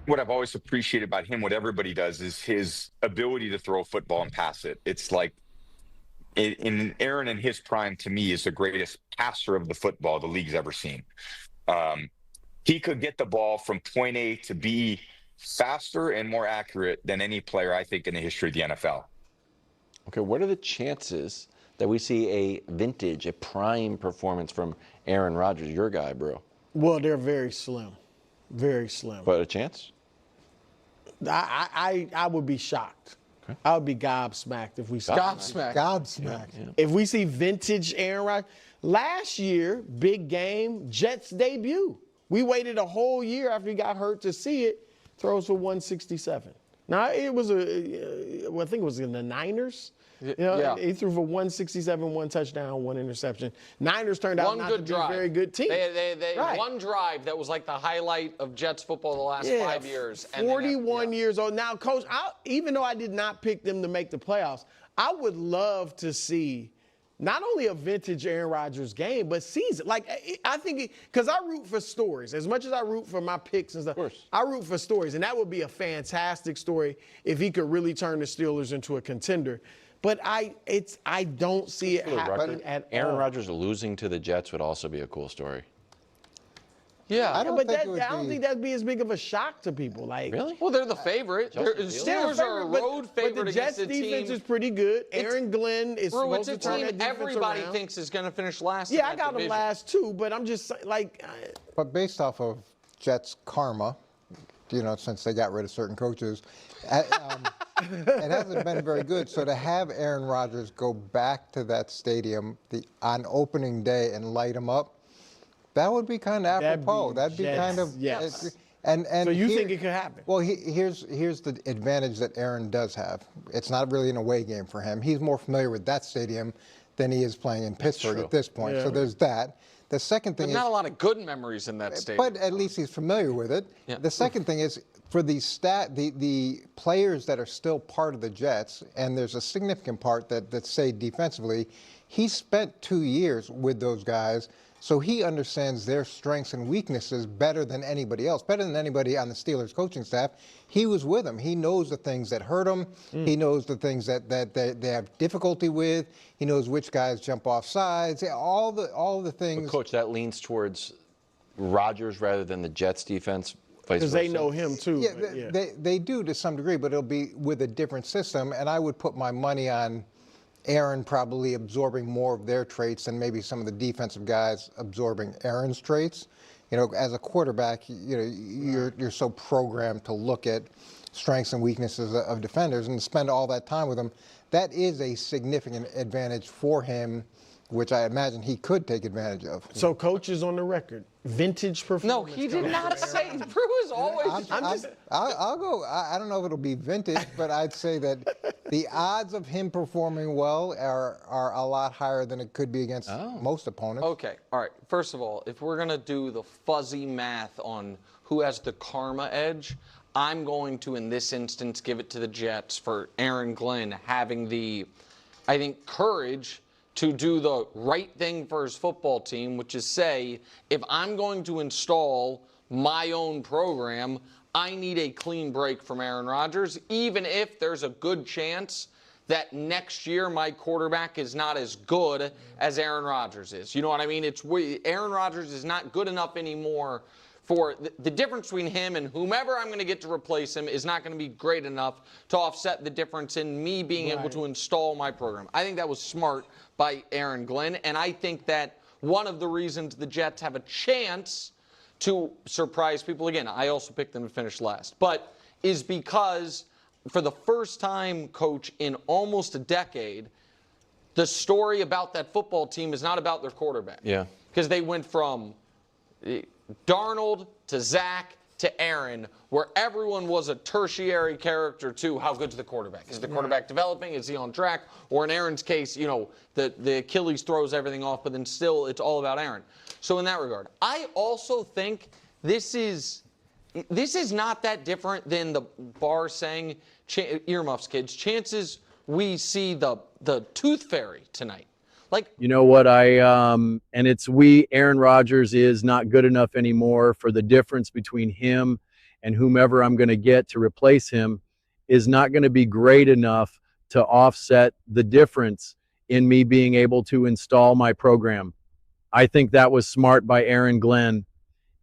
what I've always appreciated about him, what everybody does, is his ability to throw a football and pass it. It's like in Aaron in his prime, to me, is the greatest passer of the football the league's ever seen. Um, he could get the ball from point A to B faster and more accurate than any player, I think, in the history of the NFL. Okay, what are the chances that we see a vintage, a prime performance from Aaron Rodgers, your guy, bro? Well, they're very slim. Very slim. But a chance? I would be shocked. Okay. I would be gobsmacked if we see Gobsmacked. Yeah. If we see vintage Aaron Rodgers. Last year, big game, Jets debut. We waited a whole year after he got hurt to see it. Throws for 167. Now, it was I think it was in the Niners. You know, yeah. He threw for 167, 1 touchdown, 1 interception. Niners turned out not to be a very good team. They Right. one drive that was like the highlight of Jets football the last 5 years. 41 years old. Now, Coach, even though I did not pick them to make the playoffs, I would love to see not only a vintage Aaron Rodgers game, but season. Like, I think, because I root for stories. As much as I root for my picks and stuff, I root for stories. And that would be a fantastic story if he could really turn the Steelers into a contender. But I don't see it happening at all. Aaron Rodgers losing to the Jets would also be a cool story. Yeah, I don't think that'd be as big of a shock to people. Like, really? Well, they're the favorite. Steelers are a road favorite but the Jets' against a team. defense is pretty good. Aaron Glenn is supposed to turn that defense everybody around. thinks is going to finish last. Yeah, I got them last too, but I'm just like. But based off of Jets' karma, you know, since they got rid of certain coaches, it hasn't been very good. So to have Aaron Rodgers go back to that stadium on opening day and light them up, that would be kind of apropos. That'd be kind of yes. And so you think it could happen? Well, here's the advantage that Aaron does have. It's not really an away game for him. He's more familiar with that stadium than he is playing in Pittsburgh at this point. Yeah. So there's that. The second thing is not a lot of good memories in that stadium. But at least he's familiar with it. Yeah. The second thing is for the players that are still part of the Jets, and there's a significant part that say defensively, he spent 2 years with those guys. So he understands their strengths and weaknesses better than anybody else, better than anybody on the Steelers coaching staff. He was with them. He knows the things that hurt them. He knows the things that they have difficulty with. He knows which guys jump off sides. All the things. But Coach, that leans towards Rodgers rather than the Jets defense. Because they know him too. Yeah, they do to some degree, but it'll be with a different system. And I would put my money on Aaron probably absorbing more of their traits than maybe some of the defensive guys absorbing Aaron's traits. You know, as a quarterback, you know, you're so programmed to look at strengths and weaknesses of defenders and spend all that time with them. That is a significant advantage for him, which I imagine he could take advantage of. So Coach is on the record. Vintage performance. No, he did not say. Drew is always. I'll go. I don't know if it'll be vintage, but I'd say that the odds of him performing well are a lot higher than it could be against most opponents. Okay. All right. First of all, if we're going to do the fuzzy math on who has the karma edge, I'm going to, in this instance, give it to the Jets for Aaron Glenn having the, I think, courage to do the right thing for his football team, which is say, if I'm going to install my own program, I need a clean break from Aaron Rodgers, even if there's a good chance that next year my quarterback is not as good as Aaron Rodgers is. You know what I mean? Aaron Rodgers is not good enough anymore for the difference between him and whomever I'm going to get to replace him is not going to be great enough to offset the difference in me being able to install my program. I think that was smart by Aaron Glenn, and I think that one of the reasons the Jets have a chance to surprise people, again, I also picked them to finish last, but is because for the first time, Coach, in almost a decade, the story about that football team is not about their quarterback. Yeah. Because they went from Darnold to Zach to Aaron, where everyone was a tertiary character to how good's the quarterback. Is the quarterback developing? Is he on track? Or in Aaron's case, you know, the Achilles throws everything off, but then still it's all about Aaron. So in that regard, I also think this is not that different than the bar saying, earmuffs, kids, chances we see the tooth fairy tonight. Like, you know what, and it's Aaron Rodgers is not good enough anymore for the difference between him and whomever I'm going to get to replace him is not going to be great enough to offset the difference in me being able to install my program. I think that was smart by Aaron Glenn.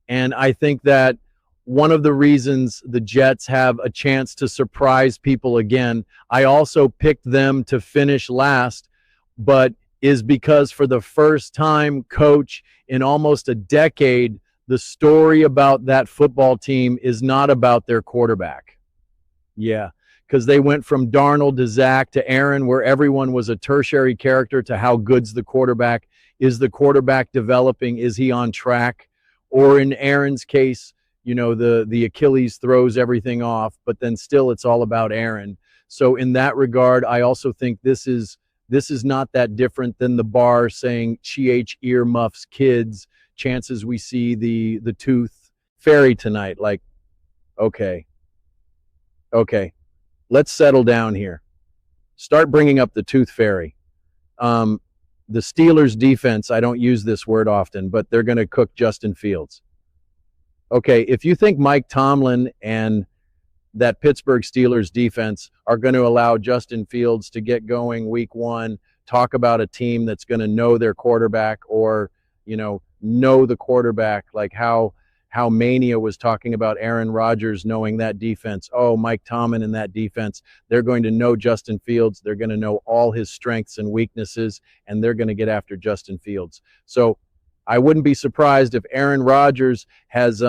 And I think that one of the reasons the Jets have a chance to surprise people again, I also picked them to finish last, but is because for the first time, coach, in almost a decade, the story about that football team is not about their quarterback. Yeah, because they went from Darnold to Zach to Aaron, where everyone was a tertiary character, to how good's the quarterback. Is the quarterback developing? Is he on track? Or in Aaron's case, you know, the Achilles throws everything off, but then still it's all about Aaron. So in that regard, I also think this is not that different than the bar saying CH earmuffs kids. Chances we see the tooth fairy tonight. Like, okay, let's settle down here. Start bringing up the tooth fairy. The Steelers defense, I don't use this word often, but they're going to cook Justin Fields. Okay, if you think Mike Tomlin and that Pittsburgh Steelers defense are going to allow Justin Fields to get going week one, talk about a team that's going to know their quarterback, or, you know the quarterback, like how Mania was talking about Aaron Rodgers knowing that defense. Oh, Mike Tomlin and that defense, they're going to know Justin Fields. They're going to know all his strengths and weaknesses, and they're going to get after Justin Fields. So I wouldn't be surprised if Aaron Rodgers has,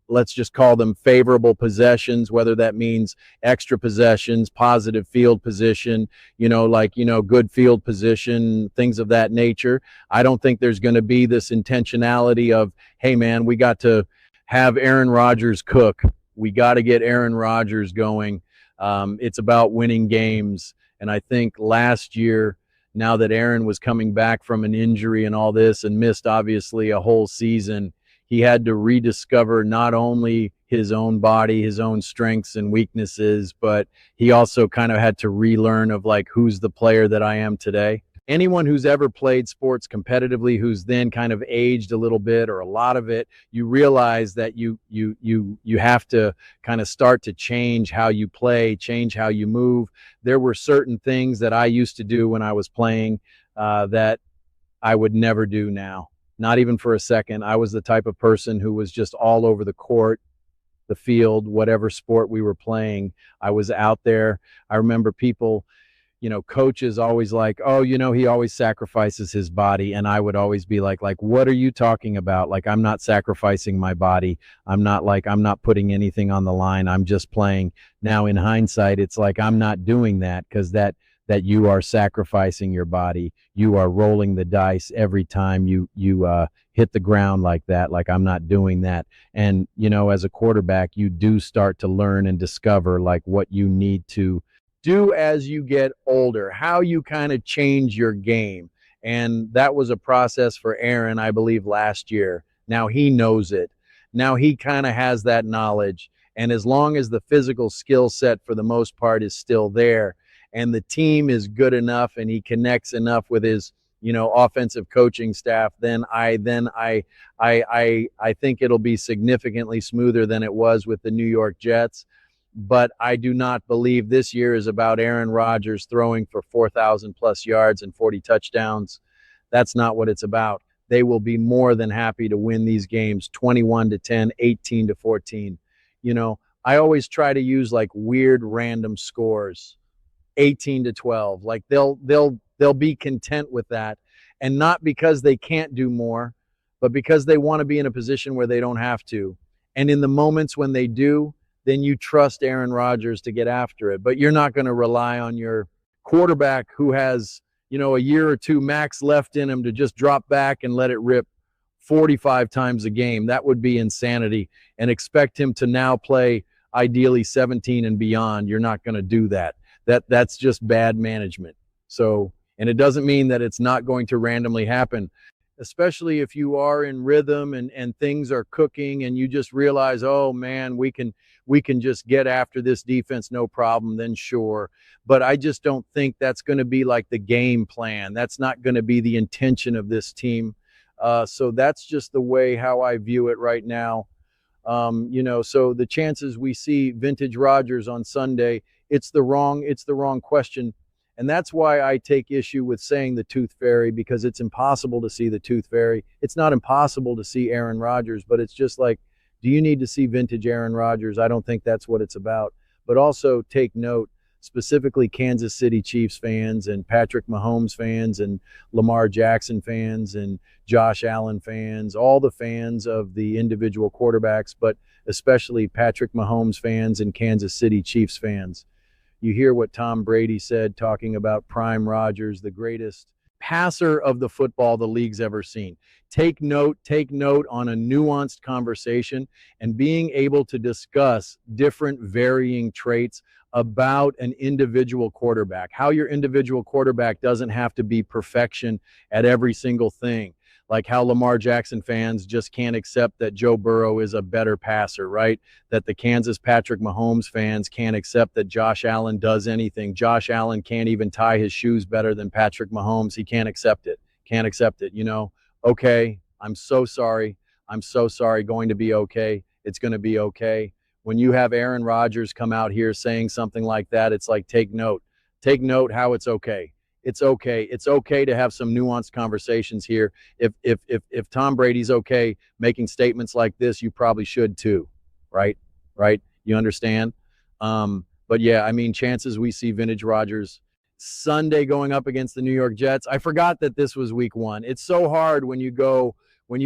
let's just call them favorable possessions, whether that means extra possessions, positive field position, good field position, things of that nature. I don't think there's going to be this intentionality of, hey, man, we got to have Aaron Rodgers cook. We got to get Aaron Rodgers going. It's about winning games. And I think last year, now that Aaron was coming back from an injury and all this and missed obviously a whole season, he had to rediscover not only his own body, his own strengths and weaknesses, but he also kind of had to relearn of like, who's the player that I am today. Anyone who's ever played sports competitively, who's then kind of aged a little bit or a lot of it, you realize that you have to kind of start to change how you play, change how you move. There were certain things that I used to do when I was playing that I would never do now. Not even for a second. I was the type of person who was just all over the court, the field, whatever sport we were playing. I was out there. I remember people, coaches always like, oh, he always sacrifices his body. And I would always be like, what are you talking about? Like, I'm not sacrificing my body. I'm not putting anything on the line. I'm just playing. Now, in hindsight, it's like, I'm not doing that because that you are sacrificing your body. You are rolling the dice every time you hit the ground like that. Like, I'm not doing that. And, as a quarterback, you do start to learn and discover like what you need to do as you get older, how you kind of change your game. And that was a process for Aaron, I believe, last year. Now he knows it. Now he kind of has that knowledge. And as long as the physical skill set for the most part is still there, and the team is good enough and he connects enough with his, offensive coaching staff, then I think it'll be significantly smoother than it was with the New York Jets. But I do not believe this year is about Aaron Rodgers throwing for 4,000 plus yards and 40 touchdowns. That's not what it's about. They will be more than happy to win these games 21-10, 18-14. I always try to use like weird random scores. 18-12. Like they'll be content with that, and not because they can't do more, but because they want to be in a position where they don't have to. And in the moments when they do, then you trust Aaron Rodgers to get after it. But you're not going to rely on your quarterback who has, a year or two max left in him to just drop back and let it rip 45 times a game. That would be insanity. And expect him to now play ideally 17 and beyond. You're not going to do that. That's just bad management. So, and it doesn't mean that it's not going to randomly happen, especially if you are in rhythm and things are cooking and you just realize, oh man, we can just get after this defense, no problem, then sure. But I just don't think that's going to be like the game plan. That's not going to be the intention of this team. So that's just the way how I view it right now. So the chances we see vintage Rodgers on Sunday, it's the wrong question. And that's why I take issue with saying the tooth fairy, because it's impossible to see the tooth fairy. It's not impossible to see Aaron Rodgers, but it's just like, do you need to see vintage Aaron Rodgers? I don't think that's what it's about. But also take note, specifically Kansas City Chiefs fans and Patrick Mahomes fans and Lamar Jackson fans and Josh Allen fans, all the fans of the individual quarterbacks, but especially Patrick Mahomes fans and Kansas City Chiefs fans. You hear what Tom Brady said talking about prime Rodgers, the greatest passer of the football the league's ever seen. Take note on a nuanced conversation and being able to discuss different varying traits about an individual quarterback, how your individual quarterback doesn't have to be perfection at every single thing. Like how Lamar Jackson fans just can't accept that Joe Burrow is a better passer, right? That the Kansas Patrick Mahomes fans can't accept that Josh Allen does anything. Josh Allen can't even tie his shoes better than Patrick Mahomes. He can't accept it. Okay, I'm so sorry. Going to be okay. It's going to be okay. When you have Aaron Rodgers come out here saying something like that, it's like, take note how it's okay. It's okay. It's okay to have some nuanced conversations here. If Tom Brady's okay making statements like this, you probably should too, right? You understand? But yeah, I mean, chances we see vintage Rodgers Sunday going up against the New York Jets. I forgot that this was week 1. It's so hard when you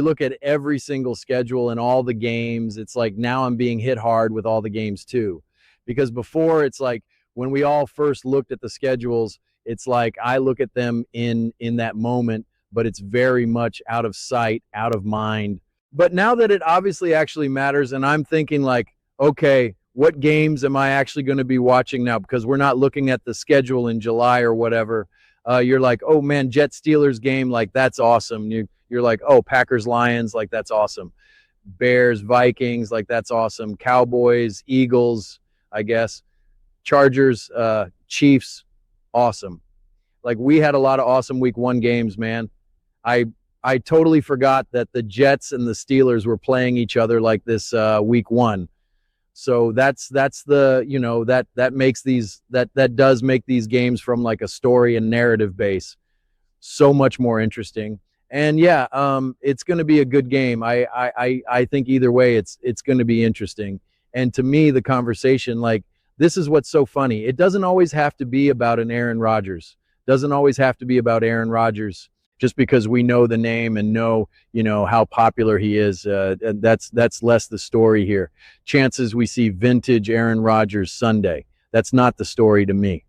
look at every single schedule and all the games. It's like now I'm being hit hard with all the games too, because before it's like when we all first looked at the schedules, it's like I look at them in that moment, but it's very much out of sight, out of mind. But now that it obviously actually matters, and I'm thinking like, okay, what games am I actually going to be watching now? Because we're not looking at the schedule in July or whatever. You're like, oh man, Jets Steelers game, like that's awesome. You're like, oh, Packers Lions, like that's awesome. Bears Vikings, like that's awesome. Cowboys Eagles, I guess. Chargers Chiefs. Awesome. Like we had a lot of awesome week 1 games, man. I totally forgot that the Jets and the Steelers were playing each other like this week 1. So that's the, that makes these, that does make these games from like a story and narrative base so much more interesting. And yeah, it's going to be a good game. I think either way, it's going to be interesting. And to me, the conversation, like, this is what's so funny. It doesn't always have to be about an Aaron Rodgers. Doesn't always have to be about Aaron Rodgers just because we know the name and know, how popular he is. And that's less the story here. Chances we see vintage Aaron Rodgers Sunday. That's not the story to me.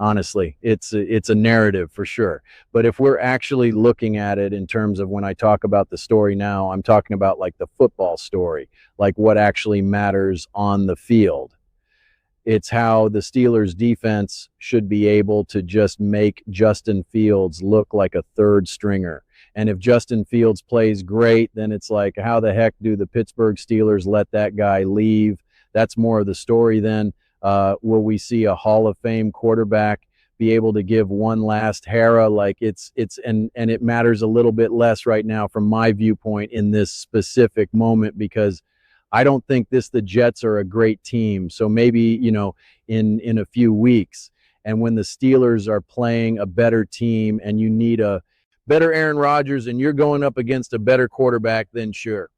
Honestly, it's a narrative for sure. But if we're actually looking at it in terms of when I talk about the story now, I'm talking about like the football story, like what actually matters on the field. It's how the Steelers defense should be able to just make Justin Fields look like a third stringer. And if Justin Fields plays great, then it's like, how the heck do the Pittsburgh Steelers let that guy leave? That's more of the story then. Will we see a Hall of Fame quarterback be able to give one last hurrah? Like and it matters a little bit less right now from my viewpoint in this specific moment, because I don't think the Jets are a great team. So maybe, in a few weeks, and when the Steelers are playing a better team and you need a better Aaron Rodgers and you're going up against a better quarterback, then sure.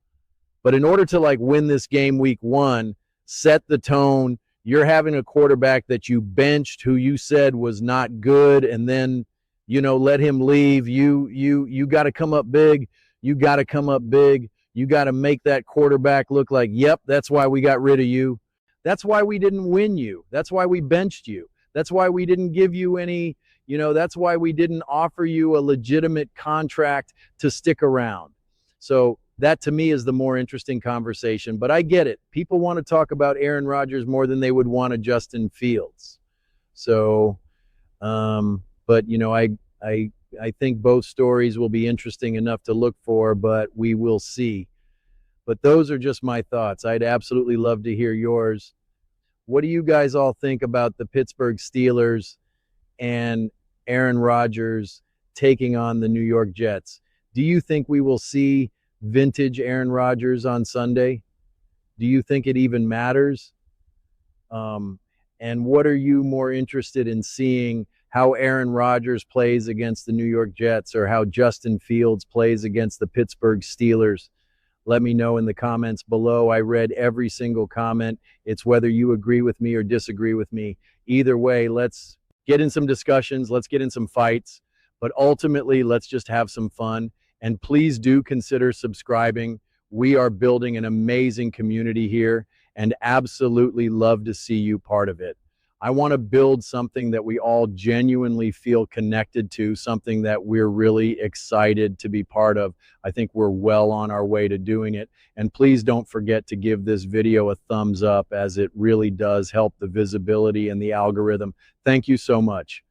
But in order to like win this game week 1, set the tone, you're having a quarterback that you benched who you said was not good, and then, let him leave. You got to come up big. You got to make that quarterback look like, yep, that's why we got rid of you. That's why we didn't win you. That's why we benched you. That's why we didn't give you any, that's why we didn't offer you a legitimate contract to stick around. So that to me is the more interesting conversation. But I get it. People want to talk about Aaron Rodgers more than they would want a Justin Fields. So, but I think both stories will be interesting enough to look for, but we will see. But those are just my thoughts. I'd absolutely love to hear yours. What do you guys all think about the Pittsburgh Steelers and Aaron Rodgers taking on the New York Jets? Do you think we will see vintage Aaron Rodgers on Sunday? Do you think it even matters? And what are you more interested in seeing, how Aaron Rodgers plays against the New York Jets or how Justin Fields plays against the Pittsburgh Steelers? Let me know in the comments below. I read every single comment. It's whether you agree with me or disagree with me. Either way, let's get in some discussions. Let's get in some fights. But ultimately, let's just have some fun. And please do consider subscribing. We are building an amazing community here and absolutely love to see you part of it. I want to build something that we all genuinely feel connected to, something that we're really excited to be part of. I think we're well on our way to doing it. And please don't forget to give this video a thumbs up, as it really does help the visibility and the algorithm. Thank you so much.